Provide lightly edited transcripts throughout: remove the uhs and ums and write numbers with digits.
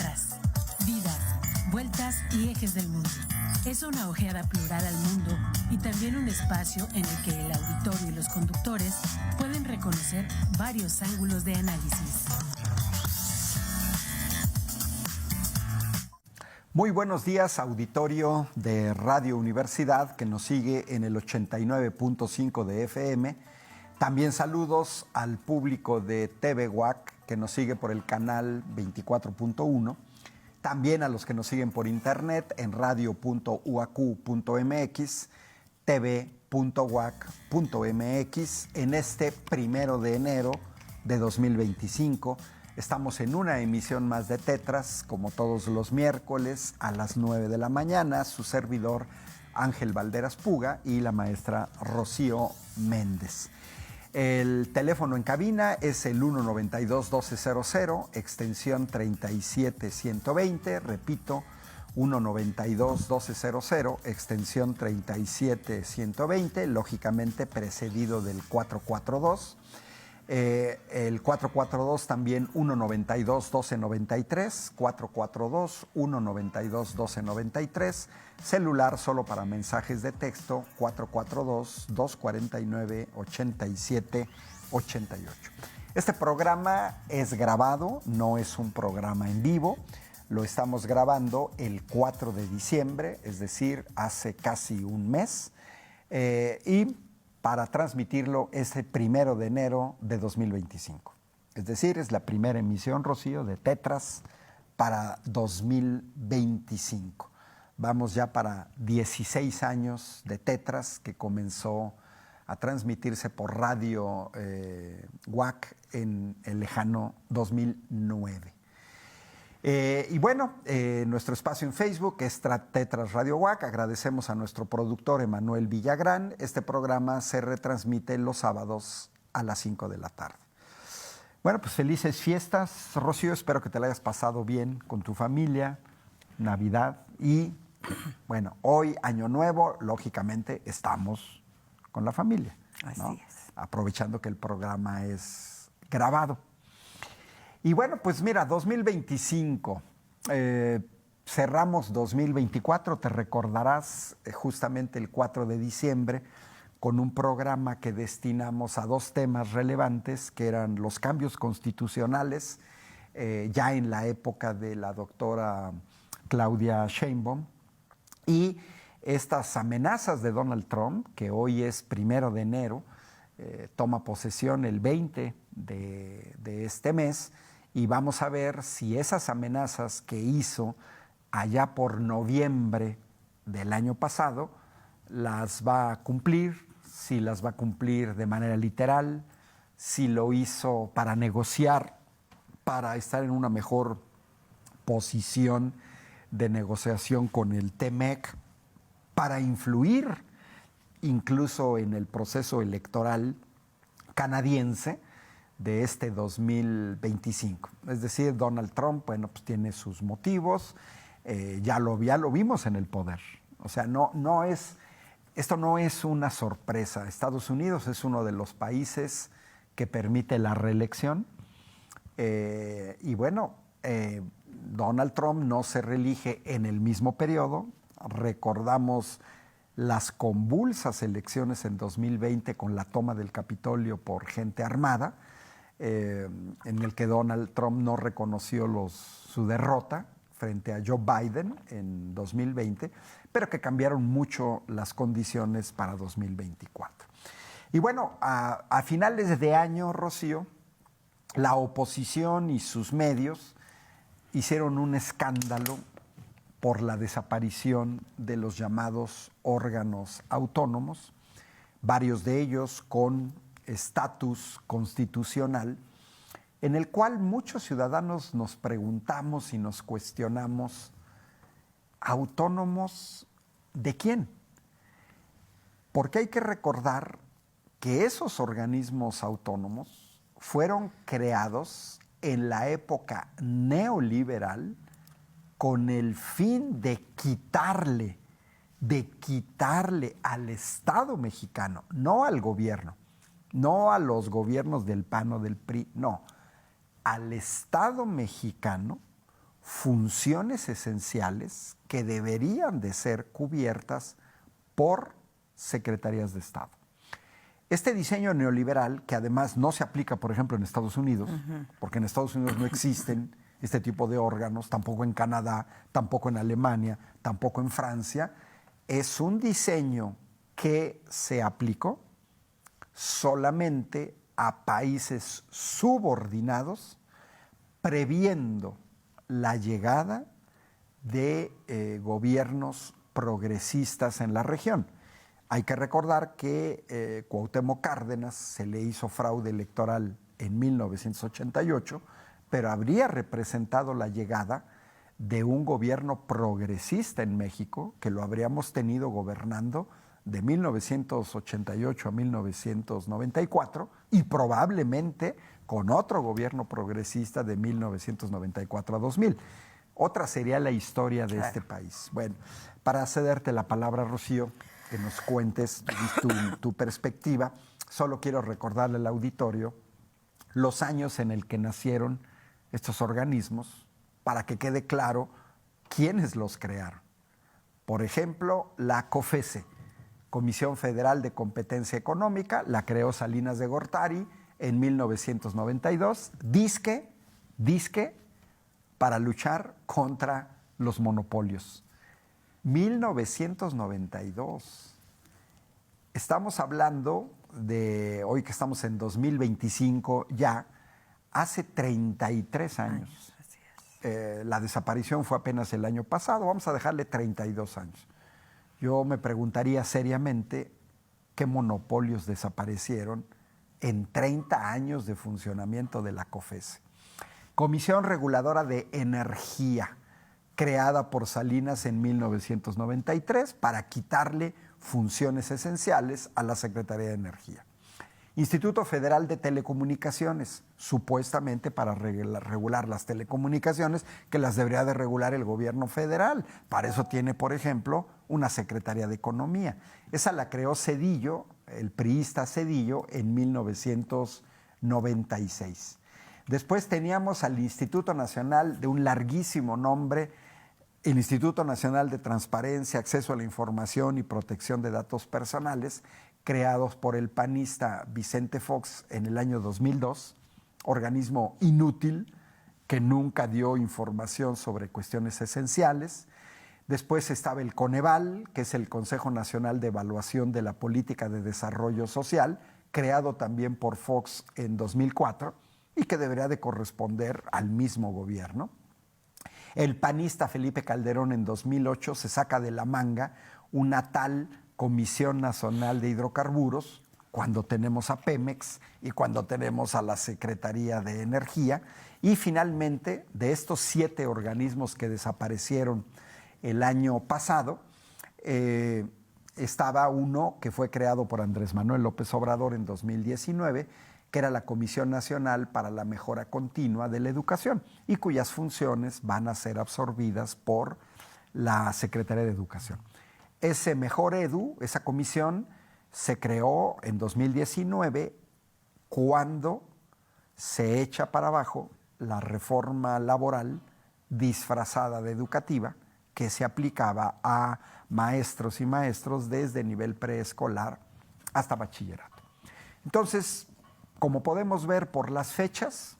Tetras, vidas, vueltas y ejes del mundo. Es una ojeada plural al mundo y también un espacio en el que el auditorio y los conductores pueden reconocer varios ángulos de análisis. Muy buenos días, auditorio de Radio Universidad que nos sigue en el 89.5 de FM. También saludos al público de TV UAC que nos sigue por el canal 24.1. También a los que nos siguen por internet en radio.uac.mx, tv.uac.mx en este 1 de enero de 2025. Estamos en una emisión más de Tetras, como todos los miércoles a las 9 de la mañana. Su servidor Ángel Valderas Puga y la maestra Rocío Méndez. El teléfono en cabina es el 192-1200, extensión 37120. Repito, 192-1200, extensión 37120, lógicamente precedido del 442. El 442 también 192-1293, 442-192-1293, celular solo para mensajes de texto 442-249-8788. Este programa es grabado, no es un programa en vivo, lo estamos grabando el 4 de diciembre, es decir, hace casi un mes, y para transmitirlo ese 1 de enero de 2025. Es decir, es la primera emisión, Rocío, de Tetras para 2025. Vamos ya para 16 años de Tetras, que comenzó a transmitirse por Radio UAC en el lejano 2009. Y bueno, nuestro espacio en Facebook es Tetras Radio UAC. Agradecemos a nuestro productor Emanuel Villagrán. Este programa se retransmite los sábados a las 5 de la tarde. Bueno, pues felices fiestas, Rocío. Espero que te la hayas pasado bien con tu familia, Navidad y, bueno, hoy, Año Nuevo, lógicamente estamos con la familia, ¿no? Así es. Aprovechando que el programa es grabado. Y bueno, pues mira, 2025, cerramos 2024, te recordarás justamente el 4 de diciembre con un programa que destinamos a dos temas relevantes, que eran los cambios constitucionales, ya en la época de la doctora Claudia Sheinbaum, y estas amenazas de Donald Trump, que hoy es 1 de enero, toma posesión el 20 de este mes, y vamos a ver si esas amenazas que hizo allá por noviembre del año pasado las va a cumplir, si las va a cumplir de manera literal, si lo hizo para negociar, para estar en una mejor posición de negociación con el TMEC, para influir incluso en el proceso electoral canadiense de este 2025. Es decir, Donald Trump, bueno, pues tiene sus motivos, ya lo vimos en el poder. O sea, esto no es una sorpresa. Estados Unidos es uno de los países que permite la reelección. Y bueno, Donald Trump no se reelige en el mismo periodo. Recordamos las convulsas elecciones en 2020 con la toma del Capitolio por gente armada, en el que Donald Trump no reconoció su derrota frente a Joe Biden en 2020, pero que cambiaron mucho las condiciones para 2024. Y bueno, a finales de año, Rocío, la oposición y sus medios hicieron un escándalo por la desaparición de los llamados órganos autónomos, varios de ellos con estatus constitucional, en el cual muchos ciudadanos nos preguntamos y nos cuestionamos, ¿autónomos de quién? Porque hay que recordar que esos organismos autónomos fueron creados en la época neoliberal con el fin de quitarle al Estado mexicano, no al gobierno, no a los gobiernos del PAN o del PRI, no, al Estado mexicano, funciones esenciales que deberían de ser cubiertas por secretarías de Estado. Este diseño neoliberal, que además no se aplica, por ejemplo, en Estados Unidos, porque en Estados Unidos no existen este tipo de órganos, tampoco en Canadá, tampoco en Alemania, tampoco en Francia, es un diseño que se aplicó solamente a países subordinados, previendo la llegada de gobiernos progresistas en la región. Hay que recordar que Cuauhtémoc Cárdenas se le hizo fraude electoral en 1988, pero habría representado la llegada de un gobierno progresista en México, que lo habríamos tenido gobernando de 1988 a 1994 y probablemente con otro gobierno progresista de 1994 a 2000. Otra sería la historia de este país. Bueno, para cederte la palabra, Rocío, que nos cuentes tu perspectiva, solo quiero recordarle al auditorio los años en el que nacieron estos organismos para que quede claro quiénes los crearon. Por ejemplo, la COFESE, Comisión Federal de Competencia Económica, la creó Salinas de Gortari en 1992, dizque para luchar contra los monopolios. 1992. Estamos hablando de, hoy que estamos en 2025 ya, hace 33 años. La desaparición fue apenas el año pasado, vamos a dejarle 32 años. Yo me preguntaría seriamente qué monopolios desaparecieron en 30 años de funcionamiento de la COFESE. Comisión Reguladora de Energía, creada por Salinas en 1993 para quitarle funciones esenciales a la Secretaría de Energía. Instituto Federal de Telecomunicaciones, supuestamente para regular las telecomunicaciones, que las debería de regular el gobierno federal. Para eso tiene, por ejemplo, una Secretaría de Economía. Esa la creó Zedillo, el priista Zedillo, en 1996. Después teníamos al Instituto Nacional, de un larguísimo nombre, el Instituto Nacional de Transparencia, Acceso a la Información y Protección de Datos Personales, creados por el panista Vicente Fox en el año 2002, organismo inútil que nunca dio información sobre cuestiones esenciales. Después estaba el Coneval, que es el Consejo Nacional de Evaluación de la Política de Desarrollo Social, creado también por Fox en 2004 y que debería de corresponder al mismo gobierno. El panista Felipe Calderón en 2008 se saca de la manga una tal Comisión Nacional de Hidrocarburos, cuando tenemos a Pemex y cuando tenemos a la Secretaría de Energía. Y finalmente, de estos 7 organismos que desaparecieron el año pasado, estaba uno que fue creado por Andrés Manuel López Obrador en 2019, que era la Comisión Nacional para la Mejora Continua de la Educación y cuyas funciones van a ser absorbidas por la Secretaría de Educación. Ese Mejor Edu, esa comisión, se creó en 2019 cuando se echa para abajo la reforma laboral disfrazada de educativa que se aplicaba a maestros y maestros desde nivel preescolar hasta bachillerato. Entonces, como podemos ver por las fechas,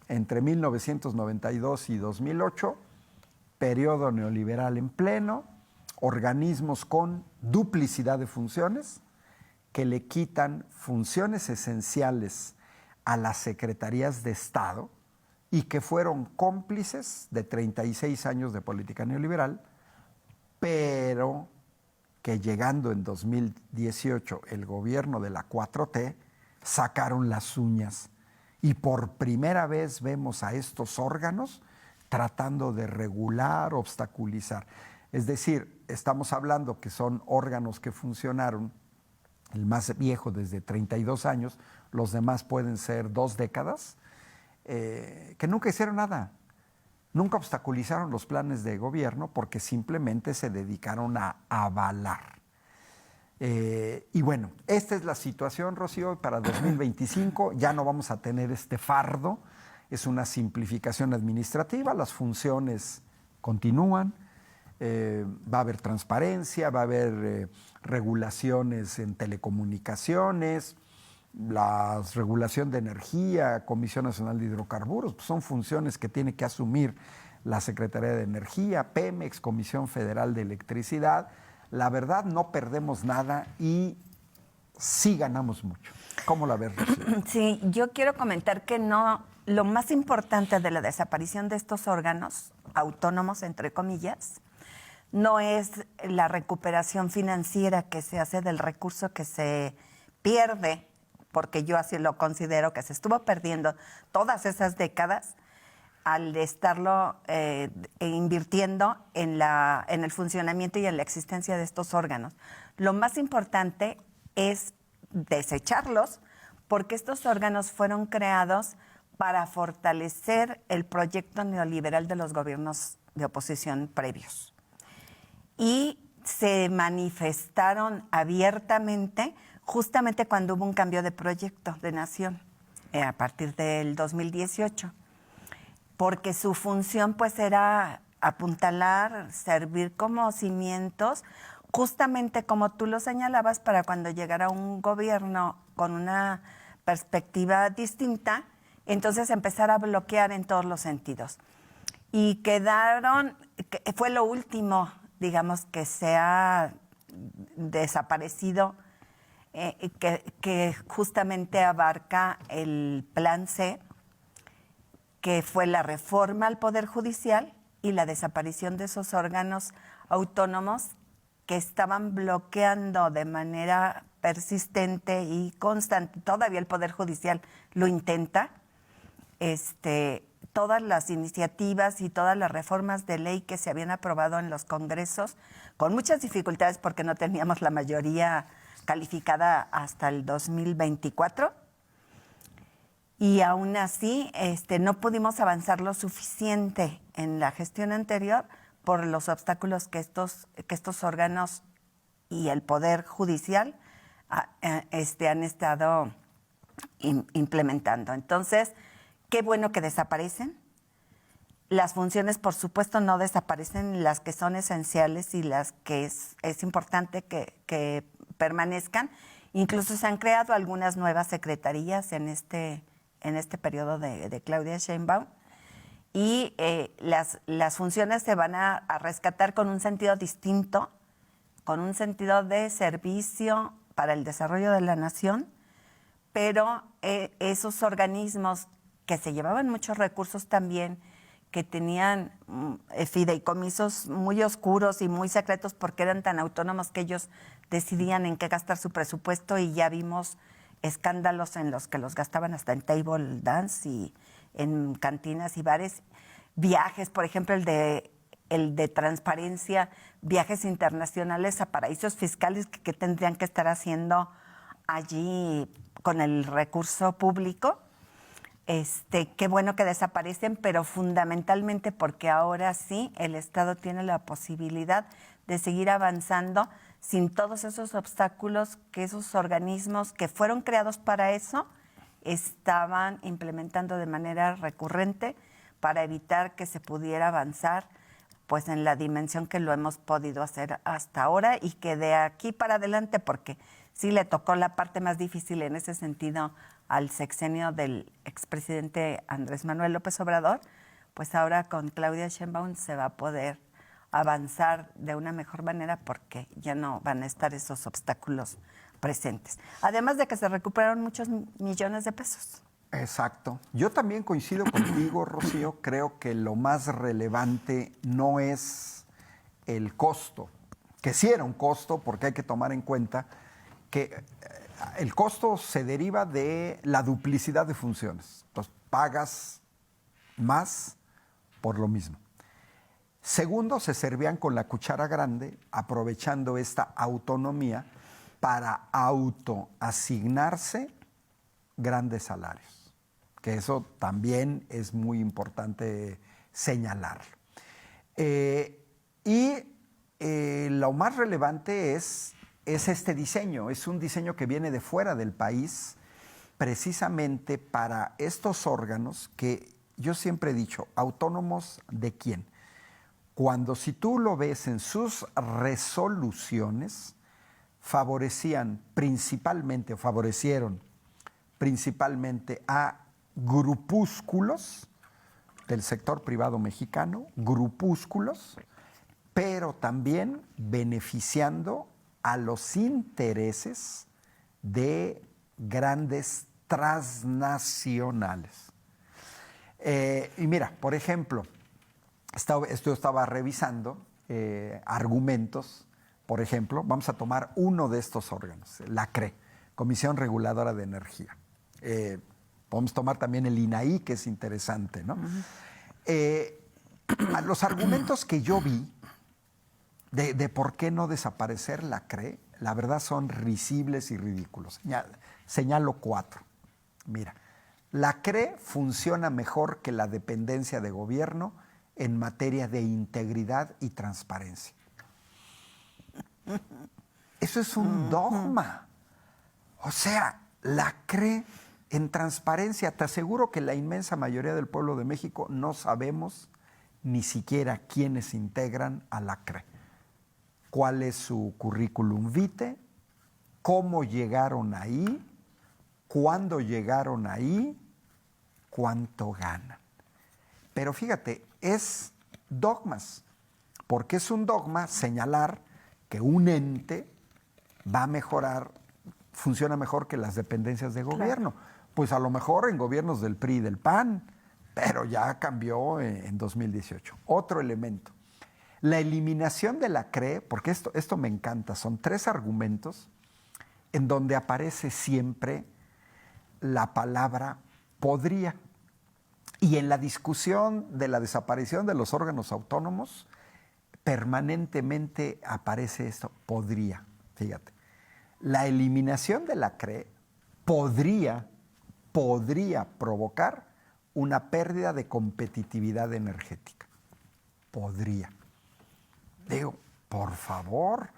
entre 1992 y 2008, periodo neoliberal en pleno, organismos con duplicidad de funciones que le quitan funciones esenciales a las secretarías de Estado y que fueron cómplices de 36 años de política neoliberal, pero que llegando en 2018 el gobierno de la 4T sacaron las uñas y por primera vez vemos a estos órganos tratando de regular, obstaculizar. Es decir, estamos hablando que son órganos que funcionaron, el más viejo desde 32 años, los demás pueden ser 2 décadas, que nunca hicieron nada, nunca obstaculizaron los planes de gobierno porque simplemente se dedicaron a avalar. Y bueno, esta es la situación, Rocío, para 2025 ya no vamos a tener este fardo es una simplificación administrativa, las funciones continúan, va a haber transparencia, va a haber regulaciones en telecomunicaciones, la regulación de energía, Comisión Nacional de Hidrocarburos, pues son funciones que tiene que asumir la Secretaría de Energía, Pemex, Comisión Federal de Electricidad. La verdad, no perdemos nada y sí ganamos mucho. ¿Cómo la ves, Rocío? Sí, yo quiero comentar que no, lo más importante de la desaparición de estos órganos autónomos, entre comillas, no es la recuperación financiera que se hace del recurso que se pierde, porque yo así lo considero, que se estuvo perdiendo todas esas décadas al estarlo invirtiendo en el funcionamiento y en la existencia de estos órganos. Lo más importante es desecharlos, porque estos órganos fueron creados para fortalecer el proyecto neoliberal de los gobiernos de oposición previos. Y se manifestaron abiertamente justamente cuando hubo un cambio de proyecto de nación, a partir del 2018, porque su función pues era apuntalar, servir como cimientos, justamente como tú lo señalabas, para cuando llegara un gobierno con una perspectiva distinta, entonces empezar a bloquear en todos los sentidos. Y fue lo último, digamos, que se ha desaparecido, que justamente abarca el Plan C, que fue la reforma al Poder Judicial y la desaparición de esos órganos autónomos que estaban bloqueando de manera persistente y constante. Todavía el Poder Judicial lo intenta. Todas las iniciativas y todas las reformas de ley que se habían aprobado en los congresos, con muchas dificultades porque no teníamos la mayoría calificada hasta el 2024, y aún así no pudimos avanzar lo suficiente en la gestión anterior por los obstáculos que estos órganos y el Poder Judicial han estado implementando. Entonces, qué bueno que desaparecen. Las funciones, por supuesto, no desaparecen, las que son esenciales y las que es importante que permanezcan. Incluso se han creado algunas nuevas secretarías en este periodo de Claudia Sheinbaum, y las funciones se van a rescatar con un sentido distinto, con un sentido de servicio para el desarrollo de la nación, pero esos organismos que se llevaban muchos recursos también, que tenían fideicomisos muy oscuros y muy secretos porque eran tan autónomos que ellos decidían en qué gastar su presupuesto, y ya vimos escándalos en los que los gastaban hasta en table dance y en cantinas y bares. Viajes, por ejemplo, el de transparencia, viajes internacionales a paraísos fiscales que tendrían que estar haciendo allí con el recurso público. Qué bueno que desaparecen, pero fundamentalmente porque ahora sí el Estado tiene la posibilidad de seguir avanzando sin todos esos obstáculos que esos organismos que fueron creados para eso estaban implementando de manera recurrente para evitar que se pudiera avanzar pues en la dimensión que lo hemos podido hacer hasta ahora, y que de aquí para adelante, porque sí le tocó la parte más difícil en ese sentido al sexenio del expresidente Andrés Manuel López Obrador, pues ahora con Claudia Sheinbaum se va a poder avanzar de una mejor manera porque ya no van a estar esos obstáculos presentes. Además de que se recuperaron muchos millones de pesos. Exacto. Yo también coincido contigo, Rocío. Creo que lo más relevante no es el costo, que sí era un costo, porque hay que tomar en cuenta que el costo se deriva de la duplicidad de funciones. Entonces, pagas más por lo mismo. Segundo, se servían con la cuchara grande, aprovechando esta autonomía para autoasignarse grandes salarios, que eso también es muy importante señalarlo. Lo más relevante es este diseño, es un diseño que viene de fuera del país, precisamente para estos órganos que yo siempre he dicho, ¿autónomos de quién? Cuando si tú lo ves en sus resoluciones, favorecieron principalmente a grupúsculos del sector privado mexicano, grupúsculos, pero también beneficiando a los intereses de grandes transnacionales. Y mira, por ejemplo, esto estaba revisando argumentos. Por ejemplo, vamos a tomar uno de estos órganos, la CRE, Comisión Reguladora de Energía. Podemos tomar también el INAI, que es interesante, ¿no? Los argumentos que yo vi de por qué no desaparecer la CRE, la verdad son risibles y ridículos. Señalo 4. Mira, la CRE funciona mejor que la dependencia de gobierno en materia de integridad y transparencia. Eso es un dogma. O sea, la CRE en transparencia, te aseguro que la inmensa mayoría del pueblo de México no sabemos ni siquiera quiénes integran a la CRE. ¿Cuál es su currículum vitae? ¿Cómo llegaron ahí? ¿Cuándo llegaron ahí? ¿Cuánto ganan? Pero fíjate, es dogmas, porque es un dogma señalar que un ente va a mejorar, funciona mejor que las dependencias de gobierno. Claro. Pues a lo mejor en gobiernos del PRI y del PAN, pero ya cambió en 2018. Otro elemento, la eliminación de la CRE, porque esto me encanta, son 3 argumentos en donde aparece siempre la palabra podría. Y en la discusión de la desaparición de los órganos autónomos, permanentemente aparece esto, podría. Fíjate, la eliminación de la CRE podría provocar una pérdida de competitividad energética. Podría. Digo, por favor,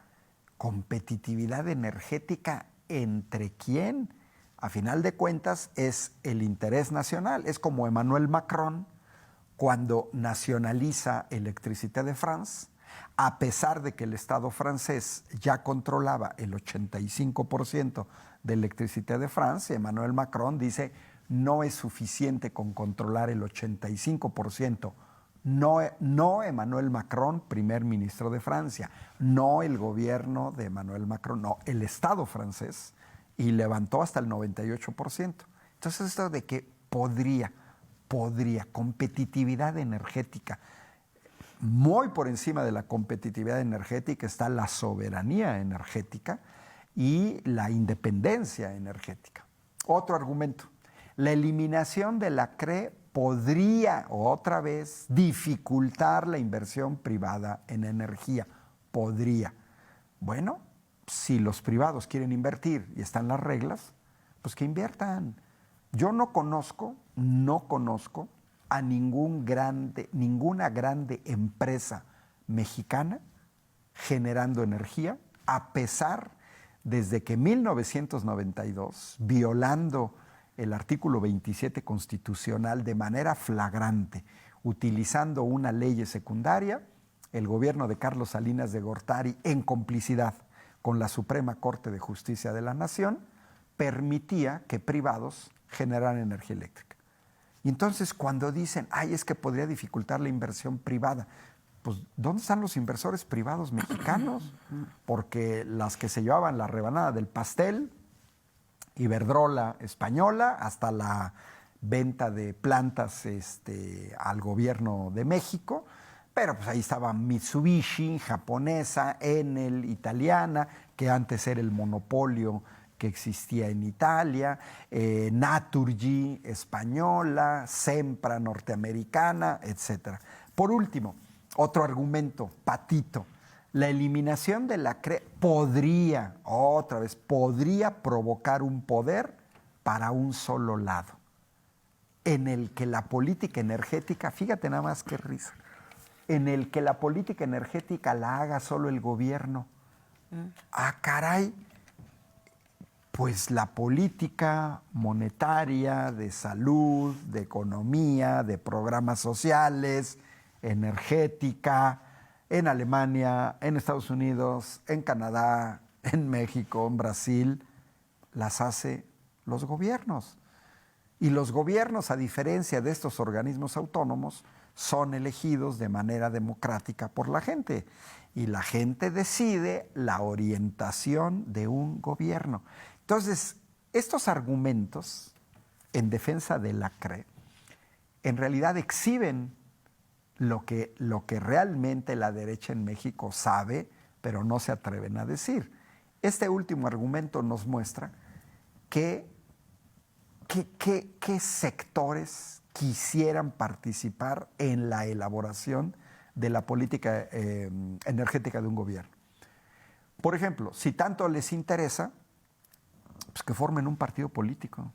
competitividad energética ¿entre quién? A final de cuentas es el interés nacional. Es como Emmanuel Macron cuando nacionaliza Electricité de France, a pesar de que el Estado francés ya controlaba el 85% de Electricité de France, Emmanuel Macron dice, no es suficiente con controlar el 85%. No Emmanuel Macron, primer ministro de Francia, no el gobierno de Emmanuel Macron, no, el Estado francés, y levantó hasta el 98%. Entonces esto de que podría, competitividad energética. Muy por encima de la competitividad energética está la soberanía energética y la independencia energética. Otro argumento, la eliminación de la CRE podría, otra vez, dificultar la inversión privada en energía. Podría. Bueno, si los privados quieren invertir y están las reglas, pues que inviertan. Yo no conozco a ninguna grande empresa mexicana generando energía, a pesar desde que 1992, violando el artículo 27 constitucional de manera flagrante, utilizando una ley secundaria, el gobierno de Carlos Salinas de Gortari, en complicidad con la Suprema Corte de Justicia de la Nación, permitía que privados generaran energía eléctrica. Y entonces cuando dicen, ay, es que podría dificultar la inversión privada, pues ¿dónde están los inversores privados mexicanos? Porque las que se llevaban la rebanada del pastel, Iberdrola española, hasta la venta de plantas al gobierno de México, pero pues ahí estaba Mitsubishi, japonesa, Enel, italiana, que antes era el monopolio que existía en Italia, Naturgy, española, Sempra, norteamericana, etc. Por último, otro argumento, patito, la eliminación de la CRE podría provocar un poder para un solo lado, en el que la política energética, fíjate nada más qué risa, en el que la política energética la haga solo el gobierno. Ah, caray, Pues la política monetaria, de salud, de economía, de programas sociales, energética, en Alemania, en Estados Unidos, en Canadá, en México, en Brasil, las hace los gobiernos. Y los gobiernos, a diferencia de estos organismos autónomos, son elegidos de manera democrática por la gente. Y la gente decide la orientación de un gobierno. Entonces, estos argumentos en defensa de la CRE en realidad exhiben lo que realmente la derecha en México sabe, pero no se atreven a decir. Este último argumento nos muestra qué sectores quisieran participar en la elaboración de la política energética de un gobierno. Por ejemplo, si tanto les interesa, pues que formen un partido político,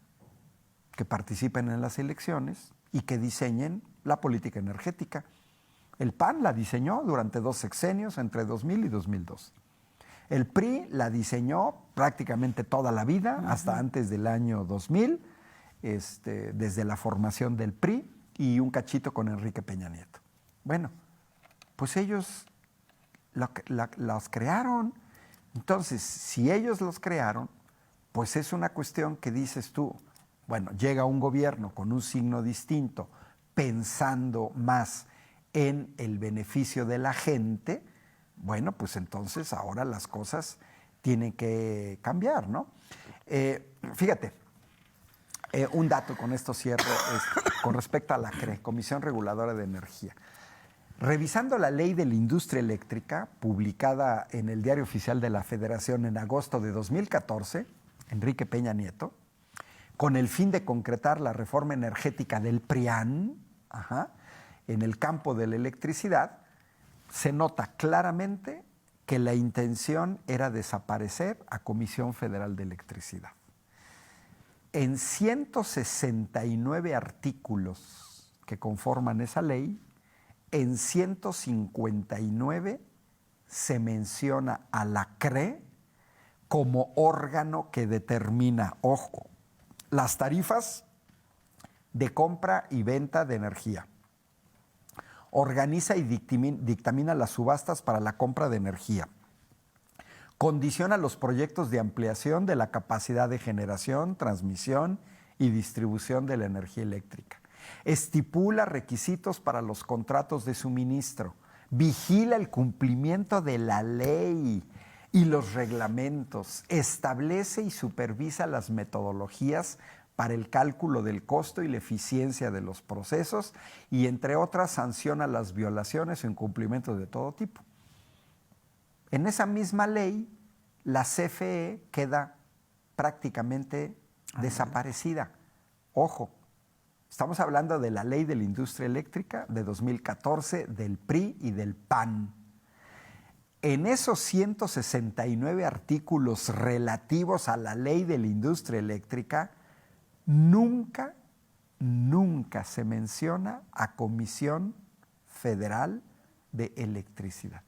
que participen en las elecciones y que diseñen la política energética. El PAN la diseñó durante 2 sexenios, entre 2000 y 2002. El PRI la diseñó prácticamente toda la vida, hasta antes del año 2000, desde la formación del PRI y un cachito con Enrique Peña Nieto. Bueno, pues ellos los crearon. Entonces, si ellos los crearon, pues es una cuestión que dices tú, bueno, llega un gobierno con un signo distinto, pensando más en el beneficio de la gente, bueno, pues entonces ahora las cosas tienen que cambiar, ¿no? Fíjate, un dato, con esto cierro, con respecto a la CRE, Comisión Reguladora de Energía. Revisando la ley de la industria eléctrica, publicada en el Diario Oficial de la Federación en agosto de 2014, Enrique Peña Nieto, con el fin de concretar la reforma energética del PRIAN, en el campo de la electricidad, se nota claramente que la intención era desaparecer a Comisión Federal de Electricidad. En 169 artículos que conforman esa ley, en 159 se menciona a la CRE como órgano que determina, ojo, las tarifas de compra y venta de energía. Organiza y dictamina las subastas para la compra de energía. Condiciona los proyectos de ampliación de la capacidad de generación, transmisión y distribución de la energía eléctrica. Estipula requisitos para los contratos de suministro. Vigila el cumplimiento de la ley y los reglamentos. Establece y supervisa las metodologías para el cálculo del costo y la eficiencia de los procesos y, entre otras, sanciona las violaciones o incumplimientos de todo tipo. En esa misma ley, la CFE queda prácticamente desaparecida. Ojo, estamos hablando de la Ley de la Industria Eléctrica de 2014, del PRI y del PAN. En esos 169 artículos relativos a la Ley de la Industria Eléctrica, nunca se menciona a Comisión Federal de Electricidad.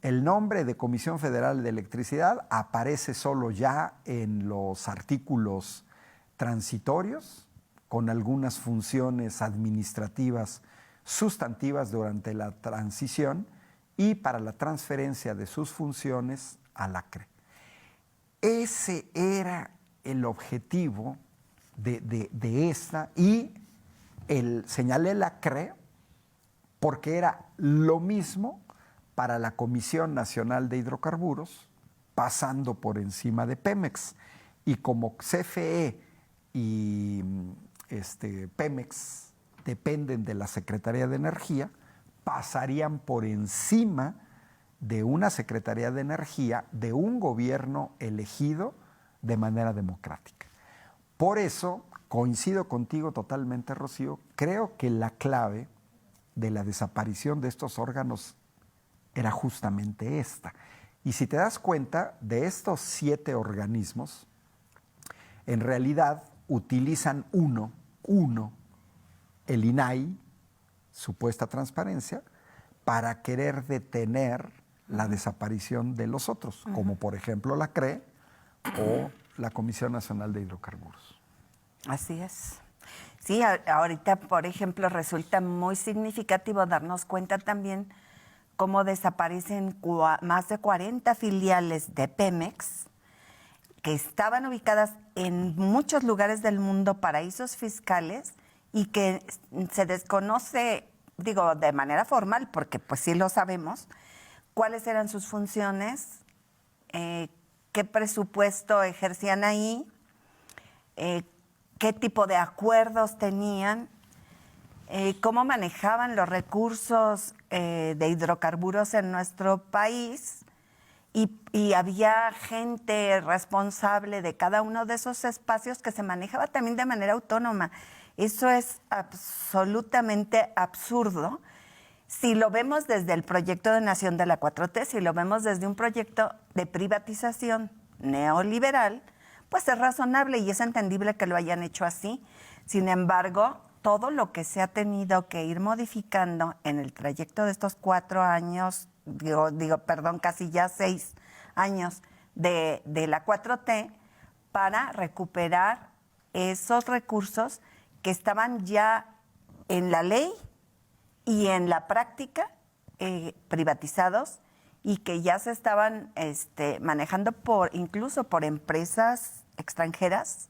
El nombre de Comisión Federal de Electricidad aparece solo ya en los artículos transitorios, con algunas funciones administrativas sustantivas durante la transición y para la transferencia de sus funciones a la CRE. Ese era el objetivo de esta, y señalé la CRE porque era lo mismo para la Comisión Nacional de Hidrocarburos, pasando por encima de Pemex. Y como CFE y Pemex dependen de la Secretaría de Energía, pasarían por encima de una Secretaría de Energía de un gobierno elegido de manera democrática. Por eso, coincido contigo totalmente, Rocío, creo que la clave de la desaparición de estos órganos era justamente esta. Y si te das cuenta, de estos 7 organismos, en realidad utilizan uno, el INAI, supuesta transparencia, para querer detener la desaparición de los otros, como por ejemplo la CRE o la Comisión Nacional de Hidrocarburos. Así es. Sí, ahorita, por ejemplo, resulta muy significativo darnos cuenta también cómo desaparecen más de 40 filiales de Pemex que estaban ubicadas en muchos lugares del mundo, paraísos fiscales, y que se desconoce, digo, de manera formal, porque pues sí lo sabemos, cuáles eran sus funciones, qué presupuesto ejercían ahí, qué tipo de acuerdos tenían, cómo manejaban los recursos de hidrocarburos en nuestro país, y había gente responsable de cada uno de esos espacios que se manejaba también de manera autónoma. Eso es absolutamente absurdo. Si lo vemos desde el proyecto de nación de la 4T, si lo vemos desde un proyecto de privatización neoliberal, pues es razonable y es entendible que lo hayan hecho así. Sin embargo, todo lo que se ha tenido que ir modificando en el trayecto de estos 4 años, casi ya 6 años de la 4T, para recuperar esos recursos que estaban ya en la ley y en la práctica privatizados, y que ya se estaban manejando incluso por empresas extranjeras,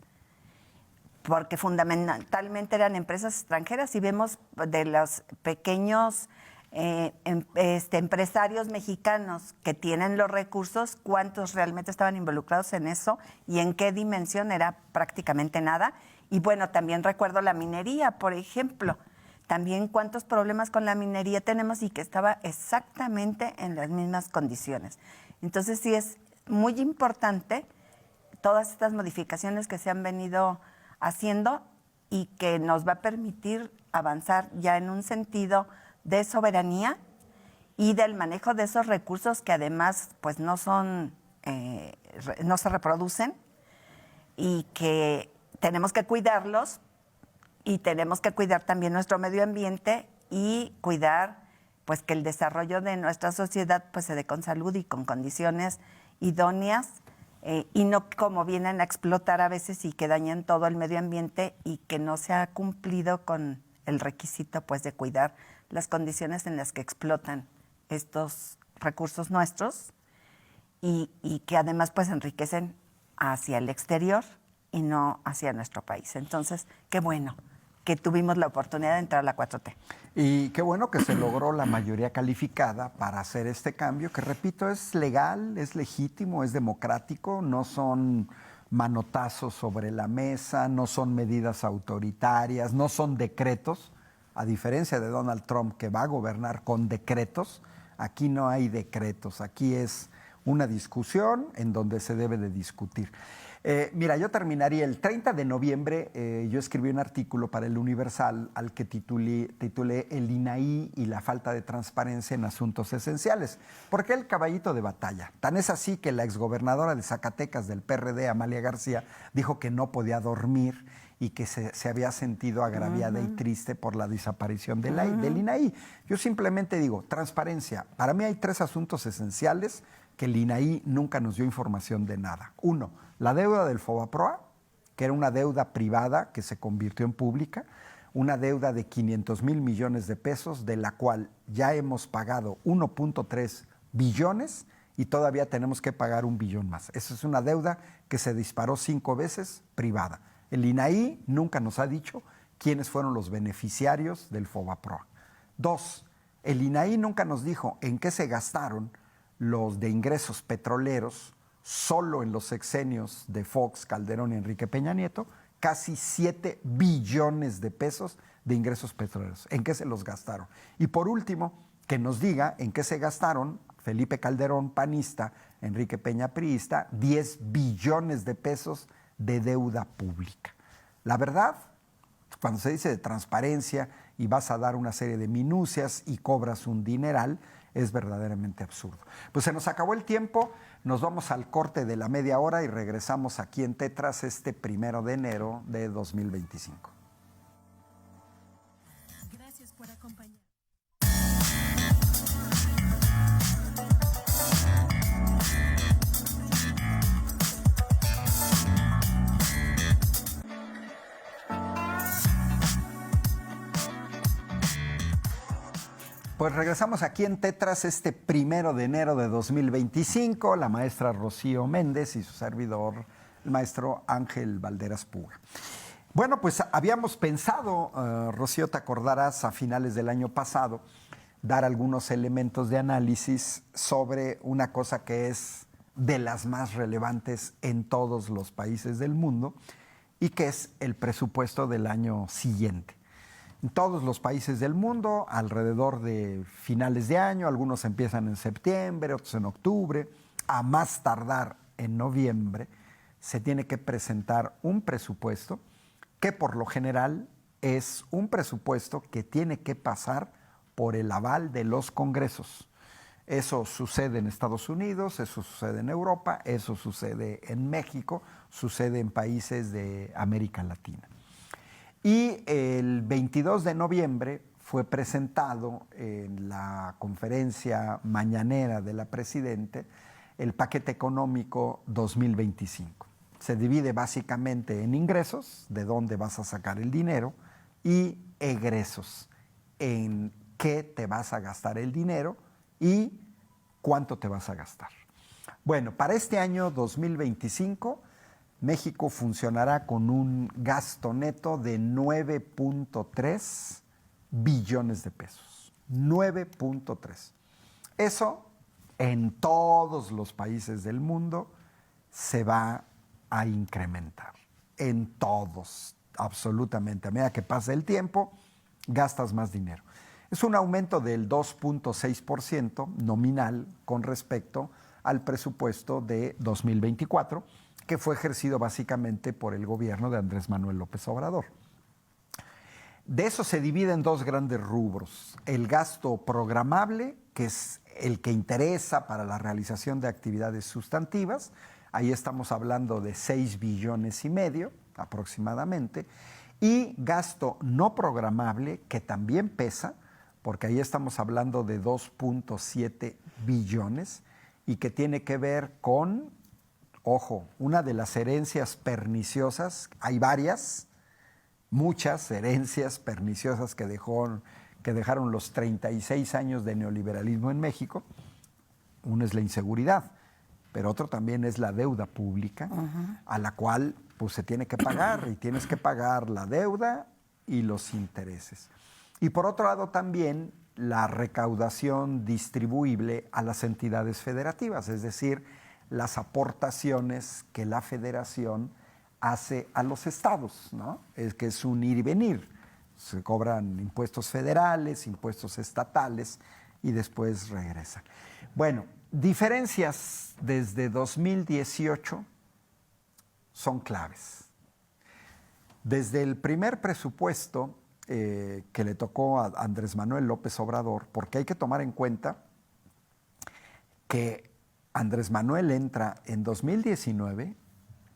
porque fundamentalmente eran empresas extranjeras, y vemos de los pequeños empresarios mexicanos que tienen los recursos, cuántos realmente estaban involucrados en eso y en qué dimensión era prácticamente nada. Y bueno, también recuerdo la minería, por ejemplo. También cuántos problemas con la minería tenemos y que estaba exactamente en las mismas condiciones. Entonces sí es muy importante todas estas modificaciones que se han venido haciendo y que nos va a permitir avanzar ya en un sentido de soberanía y del manejo de esos recursos que además pues no se reproducen, y que tenemos que cuidarlos. Y tenemos que cuidar también nuestro medio ambiente y cuidar pues que el desarrollo de nuestra sociedad pues se dé con salud y con condiciones idóneas, y no como vienen a explotar a veces y que dañen todo el medio ambiente, y que no se ha cumplido con el requisito pues de cuidar las condiciones en las que explotan estos recursos nuestros, y que además pues enriquecen hacia el exterior y no hacia nuestro país. Entonces, qué bueno que tuvimos la oportunidad de entrar a la 4T. Y qué bueno que se logró la mayoría calificada para hacer este cambio, que repito, es legal, es legítimo, es democrático, no son manotazos sobre la mesa, no son medidas autoritarias, no son decretos, a diferencia de Donald Trump, que va a gobernar con decretos. Aquí no hay decretos, aquí es una discusión en donde se debe de discutir. Mira, yo terminaría el 30 de noviembre, yo escribí un artículo para El Universal al que titulé El INAI y la falta de transparencia en asuntos esenciales. ¿Por qué el caballito de batalla? Tan es así que la exgobernadora de Zacatecas del PRD, Amalia García, dijo que no podía dormir y que se había sentido agraviada y triste por la desaparición del INAI. Yo simplemente digo, transparencia. Para mí hay 3 asuntos esenciales que el INAI nunca nos dio información de nada. 1, la deuda del Fobaproa, que era una deuda privada que se convirtió en pública, una deuda de 500,000 millones de pesos, de la cual ya hemos pagado 1.3 billones y todavía tenemos que pagar 1 billón más. Esa es una deuda que se disparó 5 veces privada. El INAI nunca nos ha dicho quiénes fueron los beneficiarios del Fobaproa. 2, el INAI nunca nos dijo en qué se gastaron los de ingresos petroleros solo en los sexenios de Fox, Calderón y Enrique Peña Nieto, casi 7 billones de pesos de ingresos petroleros. ¿En qué se los gastaron? Y por último, que nos diga en qué se gastaron Felipe Calderón, panista, Enrique Peña, priista, 10 billones de pesos de deuda pública. La verdad, cuando se dice de transparencia y vas a dar una serie de minucias y cobras un dineral, es verdaderamente absurdo. Pues se nos acabó el tiempo, nos vamos al corte de la media hora y regresamos aquí en Tetras este 1 de enero de 2025. Gracias por acompañarnos. Pues regresamos aquí en Tetras este 1 de enero de 2025, la maestra Rocío Méndez y su servidor, el maestro Ángel Valderas Puga. Bueno, pues habíamos pensado, Rocío, te acordarás, a finales del año pasado, dar algunos elementos de análisis sobre una cosa que es de las más relevantes en todos los países del mundo y que es el presupuesto del año siguiente. En todos los países del mundo, alrededor de finales de año, algunos empiezan en septiembre, otros en octubre, a más tardar en noviembre, se tiene que presentar un presupuesto que por lo general es un presupuesto que tiene que pasar por el aval de los congresos. Eso sucede en Estados Unidos, eso sucede en Europa, eso sucede en México, sucede en países de América Latina. Y el 22 de noviembre fue presentado en la conferencia mañanera de la Presidente el paquete económico 2025. Se divide básicamente en ingresos, de dónde vas a sacar el dinero, y egresos, en qué te vas a gastar el dinero y cuánto te vas a gastar. Bueno, para este año 2025, México funcionará con un gasto neto de 9.3 billones de pesos. 9.3. Eso en todos los países del mundo se va a incrementar. En todos, absolutamente. A medida que pasa el tiempo, gastas más dinero. Es un aumento del 2.6% nominal con respecto al presupuesto de 2024, que fue ejercido básicamente por el gobierno de Andrés Manuel López Obrador. De eso se divide en dos grandes rubros. El gasto programable, que es el que interesa para la realización de actividades sustantivas. Ahí estamos hablando de 6 billones y medio aproximadamente. Y gasto no programable, que también pesa, porque ahí estamos hablando de 2.7 billones y que tiene que ver con, ojo, una de las herencias perniciosas, hay varias, muchas herencias perniciosas que dejaron los 36 años de neoliberalismo en México. Uno es la inseguridad, pero otro también es la deuda pública, a la cual pues, se tiene que pagar, y tienes que pagar la deuda y los intereses. Y por otro lado también la recaudación distribuible a las entidades federativas, es decir, las aportaciones que la federación hace a los estados, ¿no? Es que es un ir y venir. Se cobran impuestos federales, impuestos estatales y después regresan. Bueno, diferencias desde 2018 son claves. Desde el primer presupuesto que le tocó a Andrés Manuel López Obrador, porque hay que tomar en cuenta que Andrés Manuel entra en 2019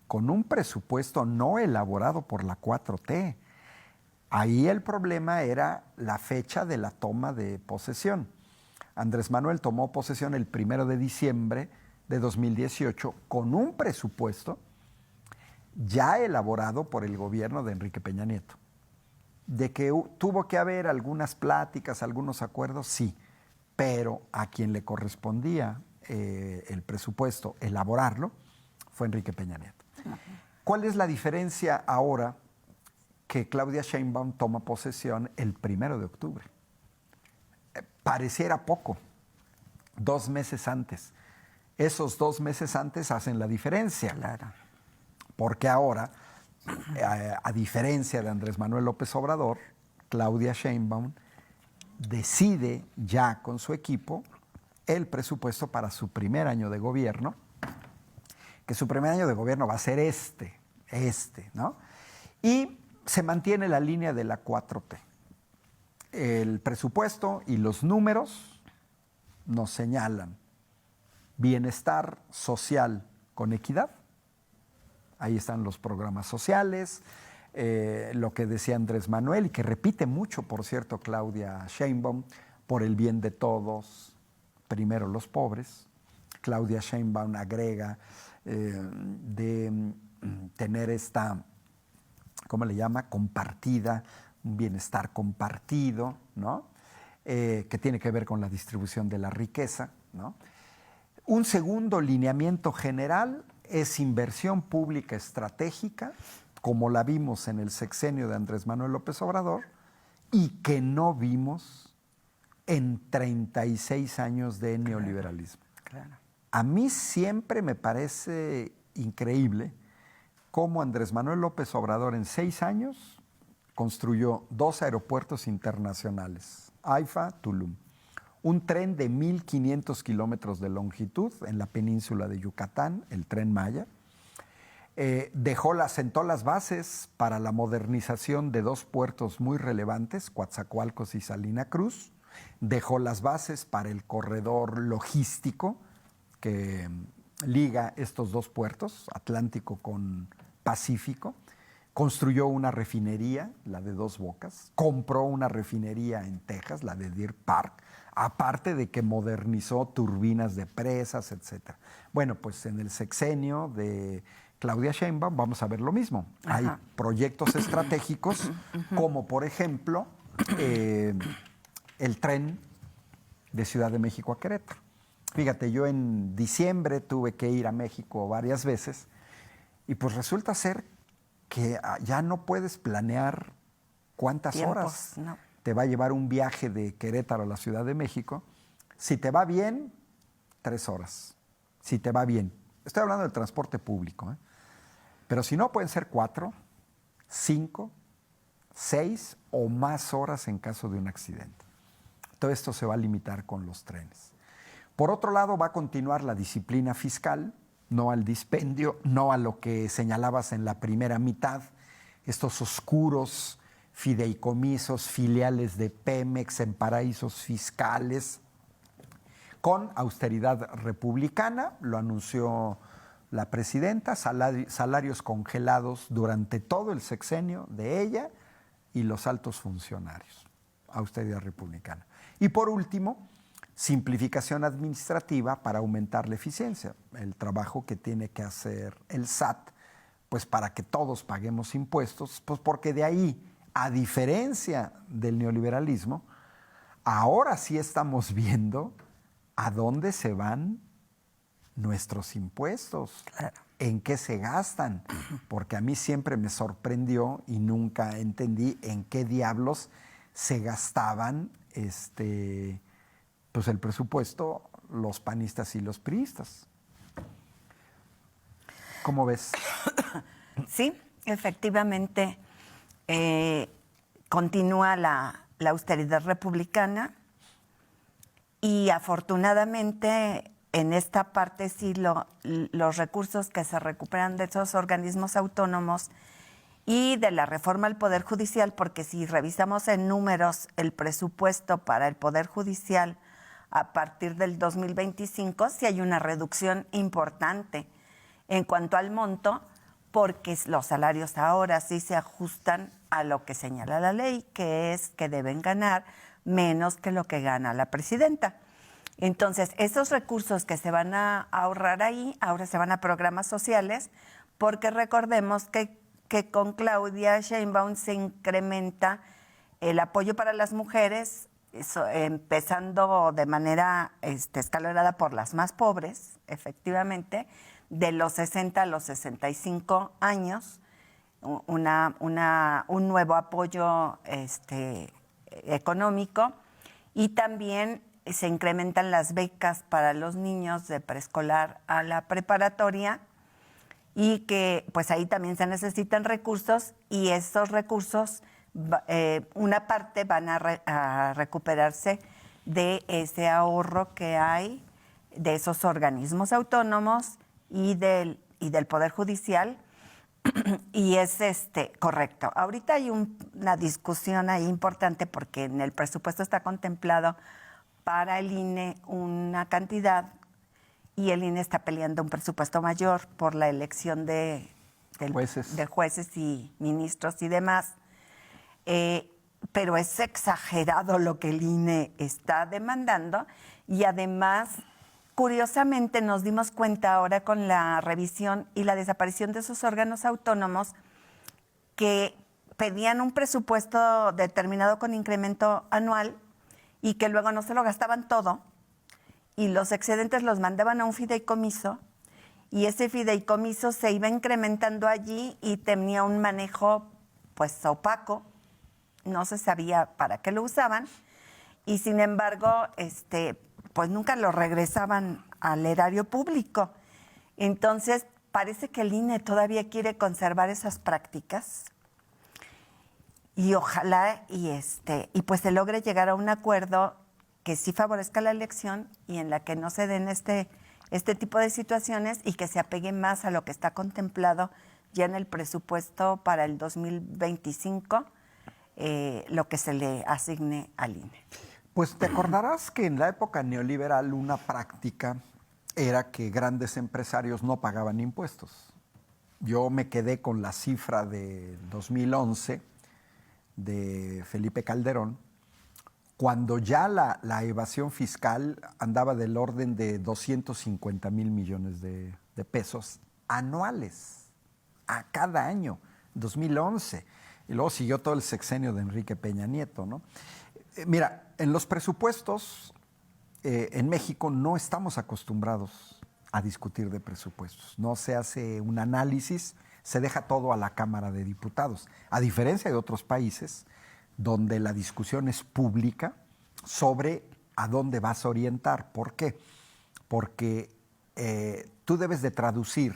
con un presupuesto no elaborado por la 4T. Ahí el problema era la fecha de la toma de posesión. Andrés Manuel tomó posesión el 1 de diciembre de 2018 con un presupuesto ya elaborado por el gobierno de Enrique Peña Nieto. De que tuvo que haber algunas pláticas, algunos acuerdos, sí, pero a quien le correspondía el presupuesto elaborarlo fue Enrique Peña Nieto. ¿Cuál es la diferencia ahora que Claudia Sheinbaum toma posesión el 1 de octubre? Pareciera poco, 2 meses antes. Esos 2 meses antes hacen la diferencia. Claro. Porque ahora, a diferencia de Andrés Manuel López Obrador, Claudia Sheinbaum decide ya con su equipo el presupuesto para su primer año de gobierno, que su primer año de gobierno va a ser este, ¿no? Y se mantiene la línea de la 4T. El presupuesto y los números nos señalan bienestar social con equidad. Ahí están los programas sociales, lo que decía Andrés Manuel y que repite mucho, por cierto, Claudia Sheinbaum, por el bien de todos, primero los pobres. Claudia Sheinbaum agrega de tener esta, ¿cómo le llama? Compartida, un bienestar compartido, ¿no? que tiene que ver con la distribución de la riqueza, ¿no? Un segundo lineamiento general es inversión pública estratégica, como la vimos en el sexenio de Andrés Manuel López Obrador, y que no vimos en 36 años de neoliberalismo. Claro. A mí siempre me parece increíble cómo Andrés Manuel López Obrador en 6 años construyó 2 aeropuertos internacionales, AIFA, Tulum, un tren de 1,500 kilómetros de longitud en la península de Yucatán, el Tren Maya. Sentó las bases para la modernización de 2 puertos muy relevantes, Coatzacoalcos y Salina Cruz. Dejó las bases para el corredor logístico que liga estos 2 puertos, Atlántico con Pacífico. Construyó una refinería, la de Dos Bocas. Compró una refinería en Texas, la de Deer Park. Aparte de que modernizó turbinas de presas, etc. Bueno, pues en el sexenio de Claudia Sheinbaum vamos a ver lo mismo. Ajá. Hay proyectos estratégicos como, por ejemplo, el tren de Ciudad de México a Querétaro. Fíjate, yo en diciembre tuve que ir a México varias veces y pues resulta ser que ya no puedes planear cuántas horas te va a llevar un viaje de Querétaro a la Ciudad de México. Si te va bien, 3 horas. Si te va bien. Estoy hablando del transporte público, ¿eh? Pero si no, pueden ser 4, 5, 6 o más horas en caso de un accidente. Todo esto se va a limitar con los trenes. Por otro lado, va a continuar la disciplina fiscal, no al dispendio, no a lo que señalabas en la primera mitad, estos oscuros fideicomisos, filiales de Pemex en paraísos fiscales, con austeridad republicana, lo anunció la presidenta, salarios congelados durante todo el sexenio de ella y los altos funcionarios, austeridad republicana. Y por último, simplificación administrativa para aumentar la eficiencia, el trabajo que tiene que hacer el SAT, pues para que todos paguemos impuestos, pues porque de ahí, a diferencia del neoliberalismo, ahora sí estamos viendo a dónde se van nuestros impuestos, claro, en qué se gastan, porque a mí siempre me sorprendió y nunca entendí en qué diablos se gastaban pues el presupuesto los panistas y los priistas. ¿Cómo ves? Sí, efectivamente, continúa la austeridad republicana y afortunadamente en esta parte sí los recursos que se recuperan de esos organismos autónomos y de la reforma al Poder Judicial, porque si revisamos en números el presupuesto para el Poder Judicial a partir del 2025, sí hay una reducción importante en cuanto al monto, porque los salarios ahora sí se ajustan a lo que señala la ley, que es que deben ganar menos que lo que gana la presidenta. Entonces, esos recursos que se van a ahorrar ahí, ahora se van a programas sociales, porque recordemos que con Claudia Sheinbaum se incrementa el apoyo para las mujeres, empezando de manera escalonada por las más pobres, efectivamente, de los 60 a los 65 años, un nuevo apoyo económico, y también se incrementan las becas para los niños de preescolar a la preparatoria, y que pues ahí también se necesitan recursos, y esos recursos, una parte van a recuperarse de ese ahorro que hay de esos organismos autónomos y del Poder Judicial, y es correcto. Ahorita hay una discusión ahí importante porque en el presupuesto está contemplado para el INE una cantidad y el INE está peleando un presupuesto mayor por la elección de jueces y ministros y demás. Pero es exagerado lo que el INE está demandando, y además, curiosamente, nos dimos cuenta ahora con la revisión y la desaparición de esos órganos autónomos que pedían un presupuesto determinado con incremento anual, y que luego no se lo gastaban todo y los excedentes los mandaban a un fideicomiso y ese fideicomiso se iba incrementando allí y tenía un manejo pues opaco, no se sabía para qué lo usaban y sin embargo pues nunca lo regresaban al erario público. Entonces parece que el INE todavía quiere conservar esas prácticas y ojalá y pues se logre llegar a un acuerdo que sí favorezca la elección y en la que no se den este tipo de situaciones y que se apegue más a lo que está contemplado ya en el presupuesto para el 2025, lo que se le asigne al INE. Pues te acordarás que en la época neoliberal una práctica era que grandes empresarios no pagaban impuestos. Yo me quedé con la cifra de 2011 de Felipe Calderón, cuando ya la evasión fiscal andaba del orden de 250,000 millones de pesos anuales, a cada año, 2011. Y luego siguió todo el sexenio de Enrique Peña Nieto, ¿no? Mira, en los presupuestos en México no estamos acostumbrados a discutir de presupuestos. No se hace un análisis, se deja todo a la Cámara de Diputados. A diferencia de otros países donde la discusión es pública sobre a dónde vas a orientar. ¿Por qué? Porque tú debes de traducir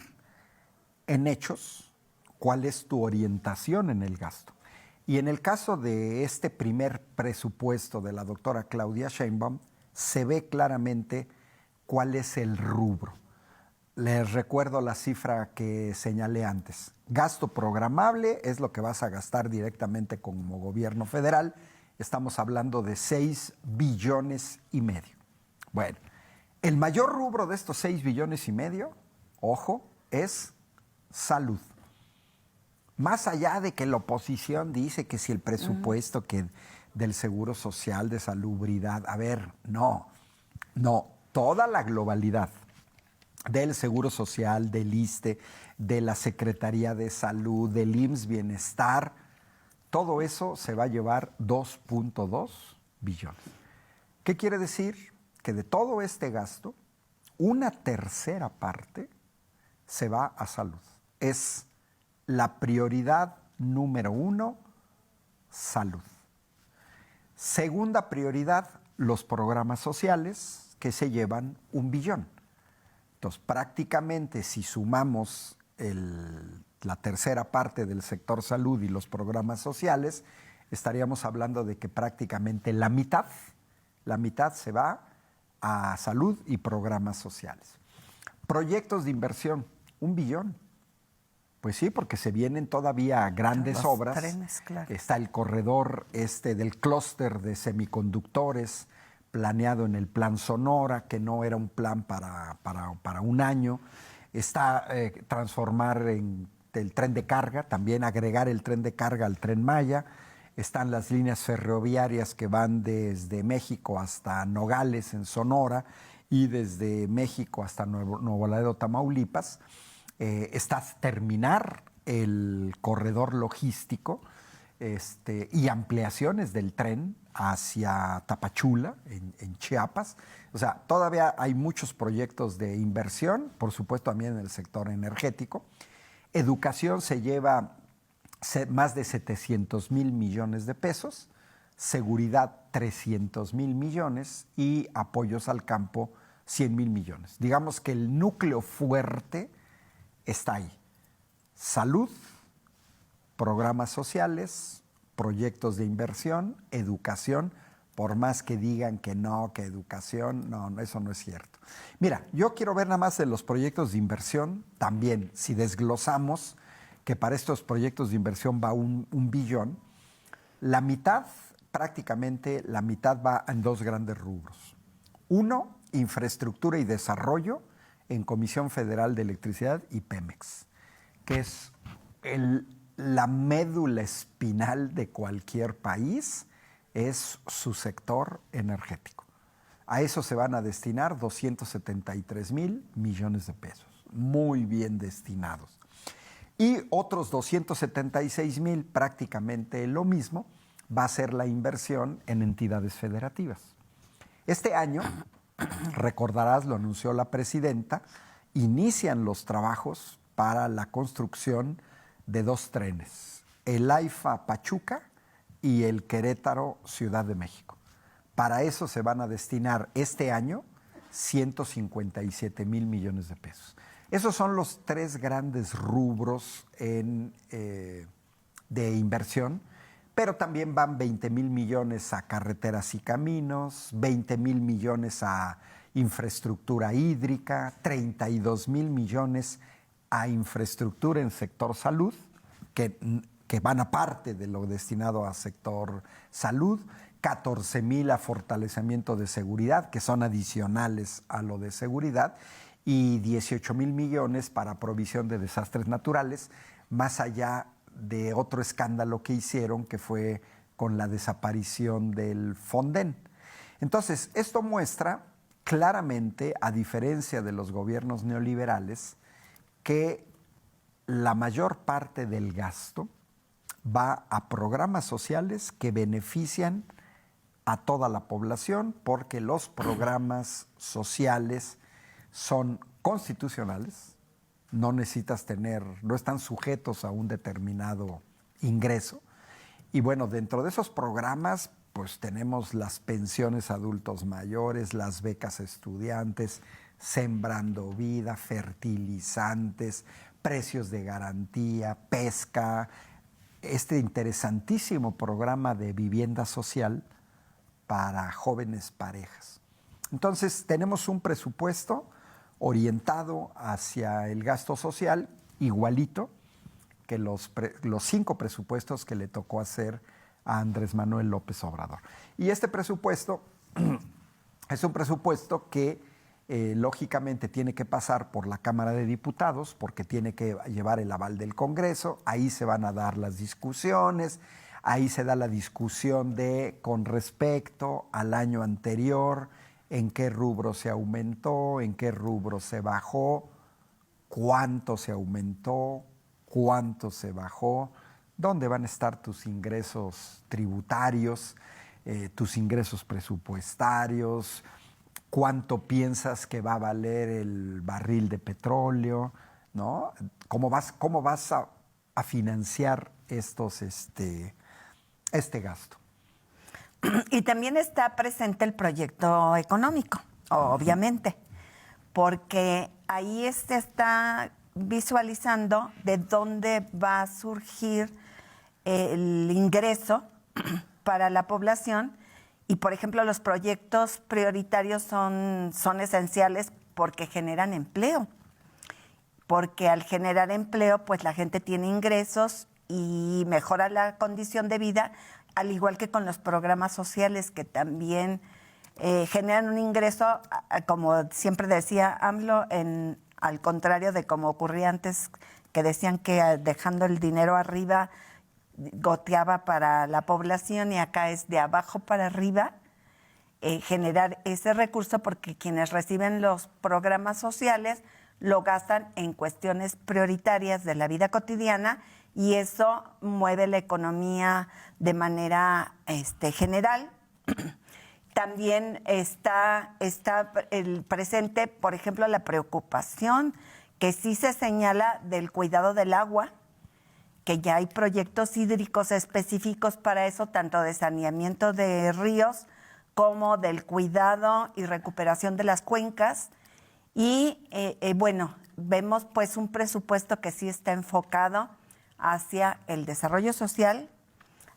en hechos cuál es tu orientación en el gasto. Y en el caso de este primer presupuesto de la doctora Claudia Sheinbaum, se ve claramente cuál es el rubro. Les recuerdo la cifra que señalé antes. Gasto programable es lo que vas a gastar directamente como gobierno federal. Estamos hablando de 6,5 billones. Bueno, el mayor rubro de estos 6,5 billones, ojo, es salud. Más allá de que la oposición dice que si el presupuesto que del Seguro Social, de salubridad, a ver, no, toda la globalidad del Seguro Social, del ISSSTE, de la Secretaría de Salud, del IMSS Bienestar, todo eso se va a llevar 2.2 billones. ¿Qué quiere decir? Que de todo este gasto, una tercera parte se va a salud. Es la prioridad número 1, salud. Segunda prioridad, los programas sociales, que se llevan 1 billón. Entonces, prácticamente, si sumamos la tercera parte del sector salud y los programas sociales, estaríamos hablando de que prácticamente la mitad se va a salud y programas sociales. Proyectos de inversión, 1 billón. Pues sí, porque se vienen todavía grandes obras. Trenes, claro. Está el corredor del clúster de semiconductores planeado en el Plan Sonora, que no era un plan para un año. Está transformar el tren de carga, también agregar el tren de carga al Tren Maya. Están las líneas ferroviarias que van desde México hasta Nogales, en Sonora, y desde México hasta Nuevo Laredo, Tamaulipas. Está terminar el corredor logístico y ampliaciones del tren hacia Tapachula, en Chiapas. O sea, todavía hay muchos proyectos de inversión, por supuesto también en el sector energético. Educación se lleva más de 700,000 millones de pesos, seguridad 300,000 millones y apoyos al campo 100,000 millones. Digamos que el núcleo fuerte está ahí. Salud, programas sociales, proyectos de inversión, educación, por más que digan que no, que educación, no, eso no es cierto. Mira, yo quiero ver nada más de los proyectos de inversión, también, si desglosamos que para estos proyectos de inversión va 1 billón, la mitad, prácticamente la mitad va en 2 grandes rubros. Uno, infraestructura y desarrollo, en Comisión Federal de Electricidad y Pemex, que es la médula espinal de cualquier país, es su sector energético. A eso se van a destinar 273,000 millones de pesos, muy bien destinados. Y otros 276,000, prácticamente lo mismo, va a ser la inversión en entidades federativas. Este año, recordarás, lo anunció la presidenta, inician los trabajos para la construcción de 2 trenes, el AIFA Pachuca y el Querétaro Ciudad de México. Para eso se van a destinar este año 157 mil millones de pesos. Esos son los 3 grandes rubros de inversión, pero también van 20 mil millones a carreteras y caminos, 20 mil millones a infraestructura hídrica, 32 mil millones a infraestructura en sector salud, que van aparte de lo destinado a sector salud, 14 mil a fortalecimiento de seguridad, que son adicionales a lo de seguridad, y 18 mil millones para provisión de desastres naturales, más allá de otro escándalo que hicieron, que fue con la desaparición del Fonden. Entonces, esto muestra claramente, a diferencia de los gobiernos neoliberales, que la mayor parte del gasto va a programas sociales que benefician a toda la población, porque los programas sociales son constitucionales, no están sujetos a un determinado ingreso. Y bueno, dentro de esos programas, pues tenemos las pensiones a adultos mayores, las becas estudiantes, Sembrando Vida, fertilizantes, precios de garantía, pesca, este interesantísimo programa de vivienda social para jóvenes parejas. Entonces, tenemos un presupuesto orientado hacia el gasto social, igualito que los 5 presupuestos que le tocó hacer a Andrés Manuel López Obrador. Y este presupuesto es un presupuesto que lógicamente tiene que pasar por la Cámara de Diputados, porque tiene que llevar el aval del Congreso, ahí se van a dar las discusiones, ahí se da la discusión con respecto al año anterior, en qué rubro se aumentó, en qué rubro se bajó, cuánto se aumentó, cuánto se bajó, dónde van a estar tus ingresos tributarios, tus ingresos presupuestarios, cuánto piensas que va a valer el barril de petróleo, ¿no? ¿Cómo vas a financiar este gasto? Y también está presente el proyecto económico, obviamente, porque ahí se está visualizando de dónde va a surgir el ingreso para la población. Y, por ejemplo, los proyectos prioritarios son esenciales porque generan empleo. Porque al generar empleo, pues la gente tiene ingresos y mejora la condición de vida, al igual que con los programas sociales que también generan un ingreso, como siempre decía AMLO, al contrario de como ocurría antes, que decían que dejando el dinero arriba goteaba para la población, y acá es de abajo para arriba, generar ese recurso, porque quienes reciben los programas sociales lo gastan en cuestiones prioritarias de la vida cotidiana, y eso mueve la economía de manera general. También está el presente, por ejemplo, la preocupación que sí se señala del cuidado del agua, que ya hay proyectos hídricos específicos para eso, tanto de saneamiento de ríos como del cuidado y recuperación de las cuencas. Y bueno, vemos pues un presupuesto que sí está enfocado hacia el desarrollo social,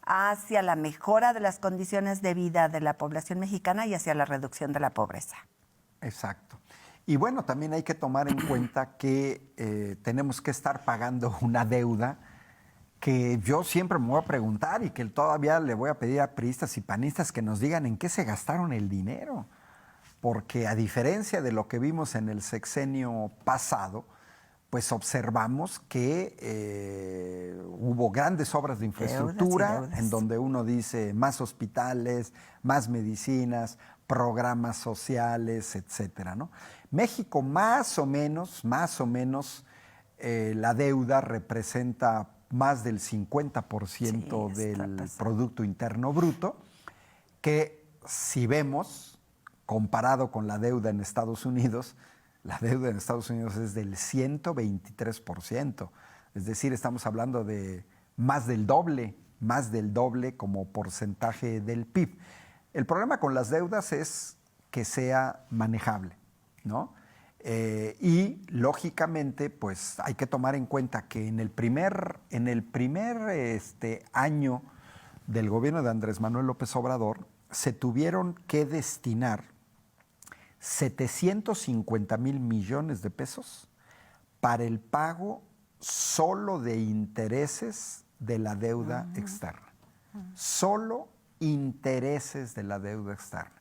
hacia la mejora de las condiciones de vida de la población mexicana y hacia la reducción de la pobreza. Exacto. Y bueno, también hay que tomar en cuenta que tenemos que estar pagando una deuda que yo siempre me voy a preguntar, y que todavía le voy a pedir a priistas y panistas que nos digan en qué se gastaron el dinero. Porque a diferencia de lo que vimos en el sexenio pasado, pues observamos que hubo grandes obras de infraestructura, deudas. En donde uno dice más hospitales, más medicinas, programas sociales, etcétera, ¿no? México más o menos, la deuda representa más del 50% del Producto Interno Bruto, que si vemos, comparado con la deuda en Estados Unidos, la deuda en Estados Unidos es del 123%. Es decir, estamos hablando de más del doble como porcentaje del PIB. El problema con las deudas es que sea manejable, ¿no? Y lógicamente, pues hay que tomar en cuenta que en el primer año del gobierno de Andrés Manuel López Obrador se tuvieron que destinar 750,000 millones de pesos para el pago solo de intereses de la deuda externa. Solo intereses de la deuda externa.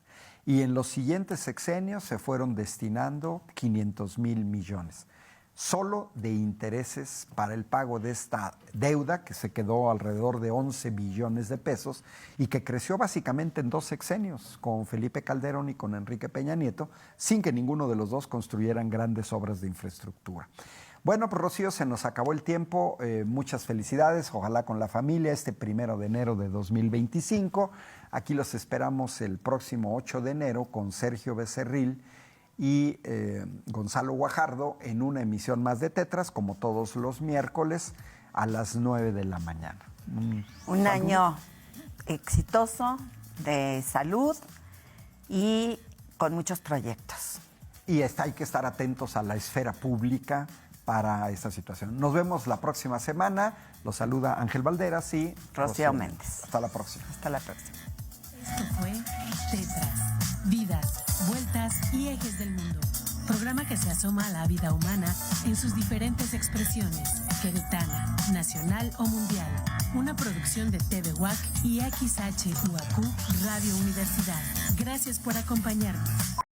Y en los siguientes sexenios se fueron destinando 500,000 millones. Solo de intereses para el pago de esta deuda, que se quedó alrededor de 11 billones de pesos y que creció básicamente en 2 sexenios, con Felipe Calderón y con Enrique Peña Nieto, sin que ninguno de los dos construyeran grandes obras de infraestructura. Bueno, pues Rocío, se nos acabó el tiempo. Muchas felicidades, ojalá con la familia, este 1 de enero de 2025. Aquí los esperamos el próximo 8 de enero con Sergio Becerril y Gonzalo Guajardo en una emisión más de Tetras, como todos los miércoles a las 9 de la mañana. Un año exitoso, de salud y con muchos proyectos. Y hay que estar atentos a la esfera pública para esta situación. Nos vemos la próxima semana. Los saluda Ángel Valderas y Rocío Méndez. Hasta la próxima. Hasta la próxima. Esto fue Tetras, vidas, vueltas y ejes del mundo. Programa que se asoma a la vida humana en sus diferentes expresiones, queretana, nacional o mundial. Una producción de TV UAC y XHUAQ Radio Universidad. Gracias por acompañarnos.